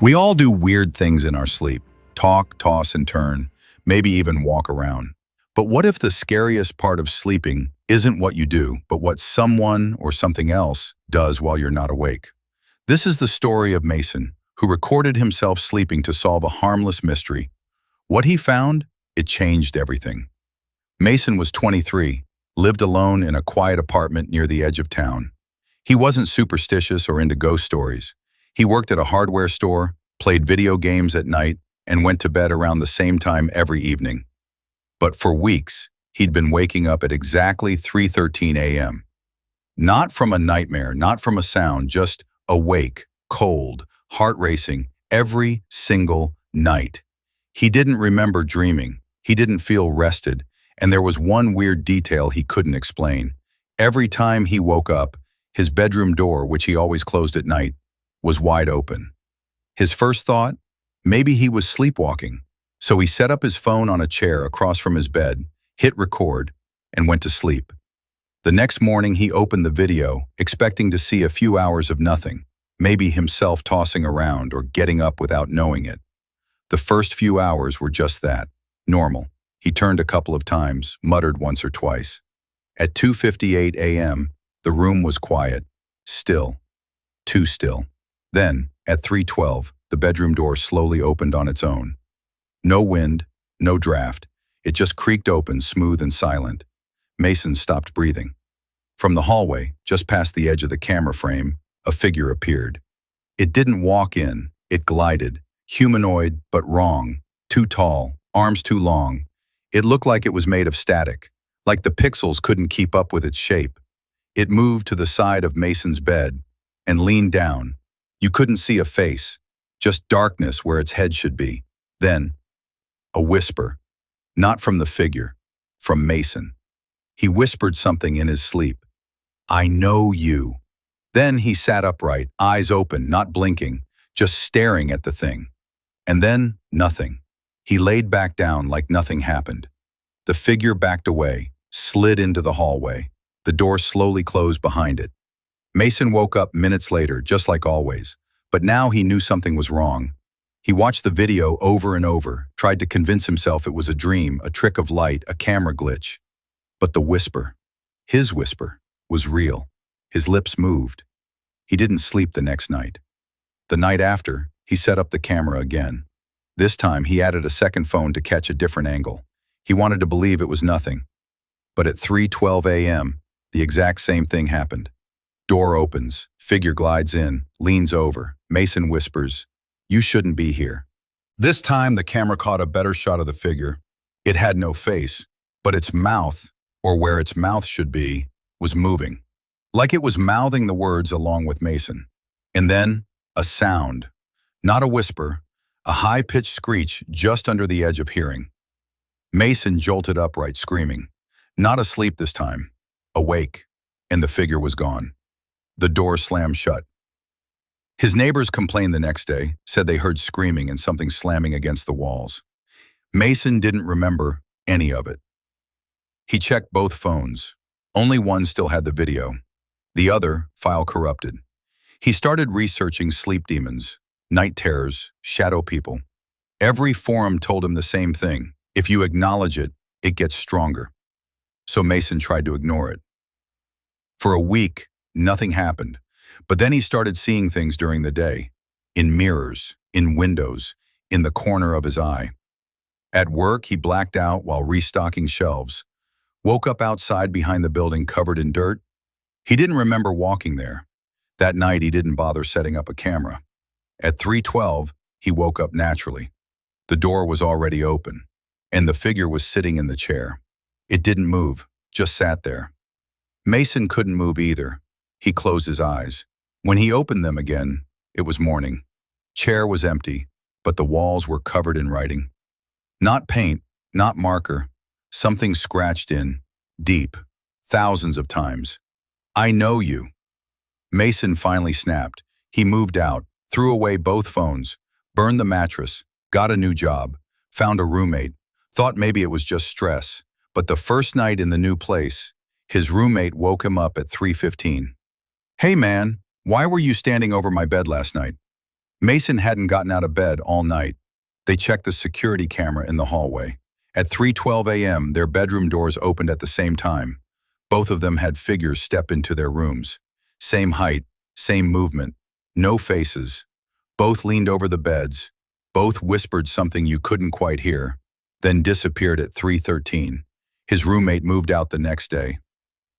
We all do weird things in our sleep. Talk, toss, and turn, maybe even walk around. But what if the scariest part of sleeping isn't what you do, but what someone or something else does while you're not awake? This is the story of Mason, who recorded himself sleeping to solve a harmless mystery. What he found? It changed everything. Mason was 23, lived alone in a quiet apartment near the edge of town. He wasn't superstitious or into ghost stories. He worked at a hardware store, played video games at night, and went to bed around the same time every evening. But for weeks, he'd been waking up at exactly 3:13 a.m. Not from a nightmare, not from a sound, just awake, cold, heart racing, every single night. He didn't remember dreaming. He didn't feel rested. And there was one weird detail he couldn't explain. Every time he woke up, his bedroom door, which he always closed at night, was wide open. His first thought? Maybe he was sleepwalking. So he set up his phone on a chair across from his bed, hit record, and went to sleep. The next morning he opened the video, expecting to see a few hours of nothing, maybe himself tossing around or getting up without knowing it. The first few hours were just that, normal. He turned a couple of times, muttered once or twice. At 2:58 a.m., the room was quiet, still, too still. Then, at 3:12, the bedroom door slowly opened on its own. No wind, no draft. It just creaked open, smooth and silent. Mason stopped breathing. From the hallway, just past the edge of the camera frame, a figure appeared. It didn't walk in, it glided. Humanoid, but wrong. Too tall, arms too long. It looked like it was made of static, like the pixels couldn't keep up with its shape. It moved to the side of Mason's bed and leaned down. You couldn't see a face, just darkness where its head should be. Then, a whisper. Not from the figure, from Mason. He whispered something in his sleep. "I know you." Then he sat upright, eyes open, not blinking, just staring at the thing. And then, nothing. He laid back down like nothing happened. The figure backed away, slid into the hallway. The door slowly closed behind it. Mason woke up minutes later, just like always. But now he knew something was wrong. He watched the video over and over, tried to convince himself it was a dream, a trick of light, a camera glitch. But the whisper, his whisper, was real. His lips moved. He didn't sleep the next night. The night after, he set up the camera again. This time, he added a second phone to catch a different angle. He wanted to believe it was nothing. But at 3:12 a.m., the exact same thing happened. Door opens, figure glides in, leans over. Mason whispers, "You shouldn't be here." This time, the camera caught a better shot of the figure. It had no face, but its mouth, or where its mouth should be, was moving. Like it was mouthing the words along with Mason. And then, a sound. Not a whisper, a high-pitched screech just under the edge of hearing. Mason jolted upright, screaming. Not asleep this time, awake, and the figure was gone. The door slammed shut. His neighbors complained the next day, said they heard screaming and something slamming against the walls. Mason didn't remember any of it. He checked both phones. Only one still had the video. The other, file corrupted. He started researching sleep demons, night terrors, shadow people. Every forum told him the same thing. If you acknowledge it, it gets stronger. So Mason tried to ignore it. For a week, nothing happened. But then he started seeing things during the day. In mirrors, in windows, in the corner of his eye. At work, he blacked out while restocking shelves. Woke up outside behind the building covered in dirt. He didn't remember walking there. That night, he didn't bother setting up a camera. At 3:12, he woke up naturally. The door was already open, and the figure was sitting in the chair. It didn't move, just sat there. Mason couldn't move either. He closed his eyes. When he opened them again, it was morning. Chair was empty, but the walls were covered in writing. Not paint, not marker. Something scratched in, deep, thousands of times. "I know you." Mason finally snapped. He moved out, threw away both phones, burned the mattress, got a new job, found a roommate, thought maybe it was just stress. But the first night in the new place, his roommate woke him up at 3:15. "Hey man, why were you standing over my bed last night?" Mason hadn't gotten out of bed all night. They checked the security camera in the hallway. At 3:12 a.m., their bedroom doors opened at the same time. Both of them had figures step into their rooms. Same height, same movement, no faces. Both leaned over the beds. Both whispered something you couldn't quite hear, then disappeared at 3:13. His roommate moved out the next day.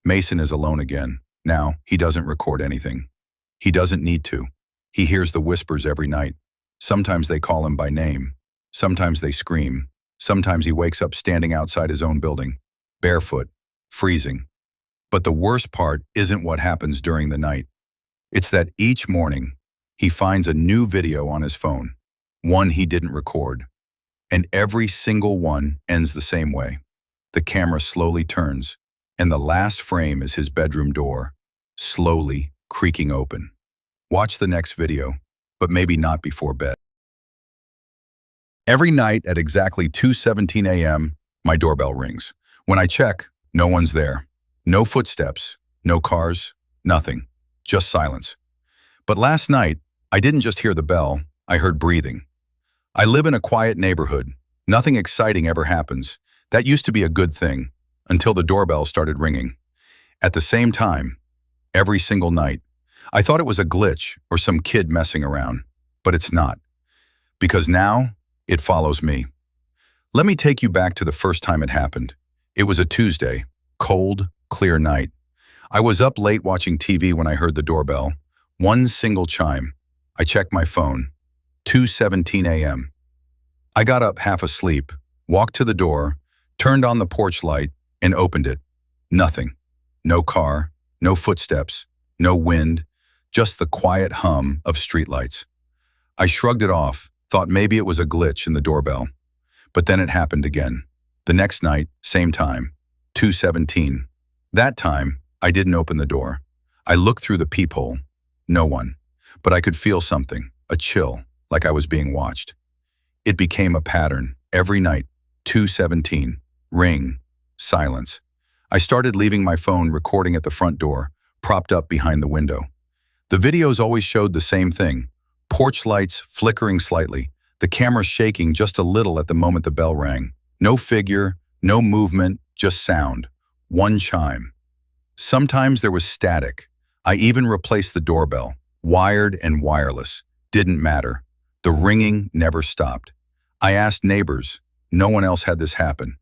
Mason is alone again. Now, he doesn't record anything. He doesn't need to. He hears the whispers every night. Sometimes they call him by name. Sometimes they scream. Sometimes he wakes up standing outside his own building, barefoot, freezing. But the worst part isn't what happens during the night. It's that each morning, he finds a new video on his phone, one he didn't record. And every single one ends the same way. The camera slowly turns, and the last frame is his bedroom door, slowly creaking open. Watch the next video, but maybe not before bed. Every night at exactly 2:17 a.m., my doorbell rings. When I check, no one's there. No footsteps, no cars, nothing, just silence. But last night, I didn't just hear the bell, I heard breathing. I live in a quiet neighborhood. Nothing exciting ever happens. That used to be a good thing, until the doorbell started ringing. At the same time, every single night. I thought it was a glitch or some kid messing around, but it's not. Because now, it follows me. Let me take you back to the first time it happened. It was a Tuesday, cold, clear night. I was up late watching TV when I heard the doorbell. One single chime. I checked my phone. 2:17 a.m. I got up half asleep, walked to the door, turned on the porch light, and opened it. Nothing. No car, no footsteps, no wind, just the quiet hum of streetlights. I shrugged it off, thought maybe it was a glitch in the doorbell. But then it happened again. The next night, same time, 2:17. That time, I didn't open the door. I looked through the peephole. No one. But I could feel something, a chill, like I was being watched. It became a pattern. Every night, 2:17. Ring. Silence. I started leaving my phone recording at the front door, propped up behind the window. The videos always showed the same thing. Porch lights flickering slightly, the camera shaking just a little at the moment the bell rang. No figure, no movement, just sound. One chime. Sometimes there was static. I even replaced the doorbell. Wired and wireless. Didn't matter. The ringing never stopped. I asked neighbors. No one else had this happen.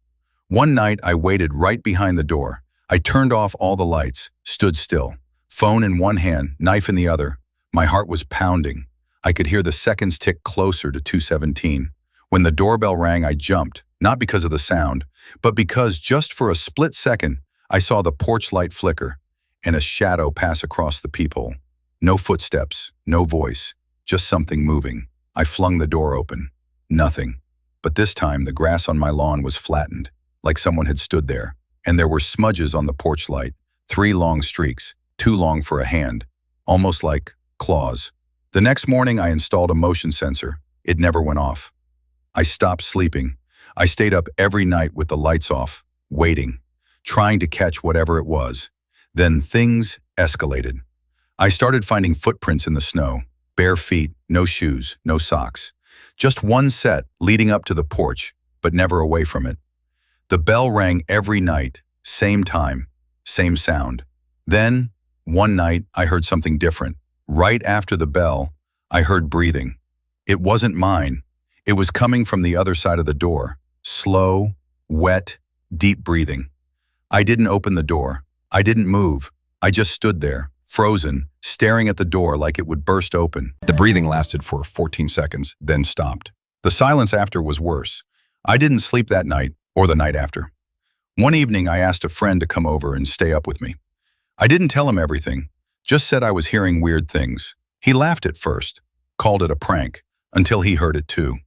One night I waited right behind the door. I turned off all the lights, stood still. Phone in one hand, knife in the other. My heart was pounding. I could hear the seconds tick closer to 2:17. When the doorbell rang, I jumped, not because of the sound, but because just for a split second, I saw the porch light flicker and a shadow pass across the peephole. No footsteps, no voice, just something moving. I flung the door open. Nothing. But this time, the grass on my lawn was flattened, like someone had stood there, and there were smudges on the porch light, 3 long streaks, too long for a hand, almost like claws. The next morning, I installed a motion sensor. It never went off. I stopped sleeping. I stayed up every night with the lights off, waiting, trying to catch whatever it was. Then things escalated. I started finding footprints in the snow, bare feet, no shoes, no socks. Just one set leading up to the porch, but never away from it. The bell rang every night, same time, same sound. Then, one night, I heard something different. Right after the bell, I heard breathing. It wasn't mine. It was coming from the other side of the door. Slow, wet, deep breathing. I didn't open the door. I didn't move. I just stood there, frozen, staring at the door like it would burst open. The breathing lasted for 14 seconds, then stopped. The silence after was worse. I didn't sleep that night or the night after. One evening, I asked a friend to come over and stay up with me. I didn't tell him everything, just said I was hearing weird things. He laughed at first, called it a prank, until he heard it too.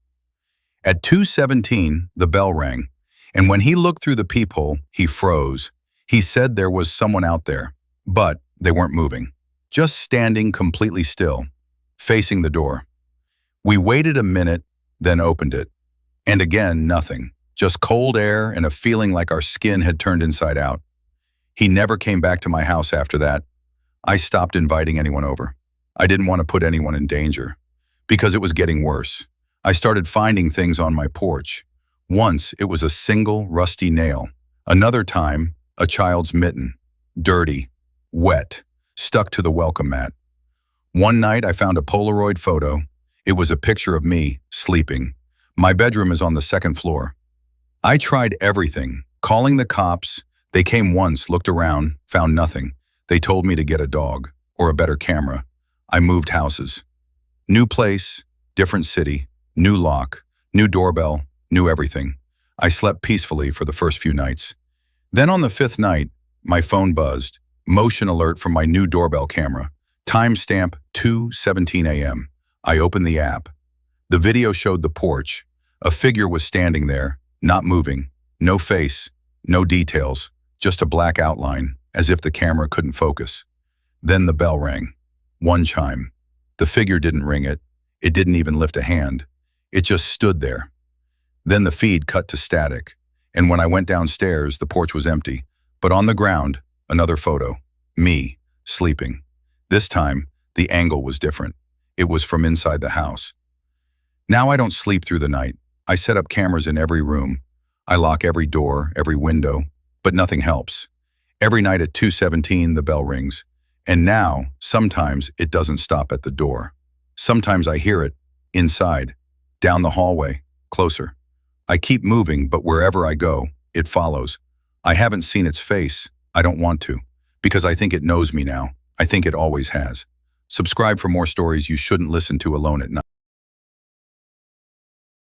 At 2:17, the bell rang, and when he looked through the peephole, he froze. He said there was someone out there, but they weren't moving, just standing completely still, facing the door. We waited a minute, then opened it. And again, nothing, just cold air and a feeling like our skin had turned inside out. He never came back to my house after that. I stopped inviting anyone over. I didn't want to put anyone in danger, because it was getting worse. I started finding things on my porch. Once, it was a single rusty nail. Another time, a child's mitten. Dirty, wet, stuck to the welcome mat. One night, I found a Polaroid photo. It was a picture of me, sleeping. My bedroom is on the second floor. I tried everything, calling the cops. They came once, looked around, found nothing. They told me to get a dog, or a better camera. I moved houses. New place, different city, new lock, new doorbell, new everything. I slept peacefully for the first few nights. Then on the fifth night, my phone buzzed. Motion alert from my new doorbell camera. Timestamp 2:17 a.m. I opened the app. The video showed the porch. A figure was standing there, not moving. No face, no details, just a black outline, as if the camera couldn't focus. Then the bell rang. One chime. The figure didn't ring it. It didn't even lift a hand. It just stood there. Then the feed cut to static. And when I went downstairs, the porch was empty. But on the ground, another photo. Me, sleeping. This time, the angle was different. It was from inside the house. Now I don't sleep through the night. I set up cameras in every room. I lock every door, every window, but nothing helps. Every night at 2:17, the bell rings. And now, sometimes it doesn't stop at the door. Sometimes I hear it, inside, down the hallway, closer. I keep moving, but wherever I go, it follows. I haven't seen its face. I don't want to, because I think it knows me now. I think it always has. Subscribe for more stories you shouldn't listen to alone at night.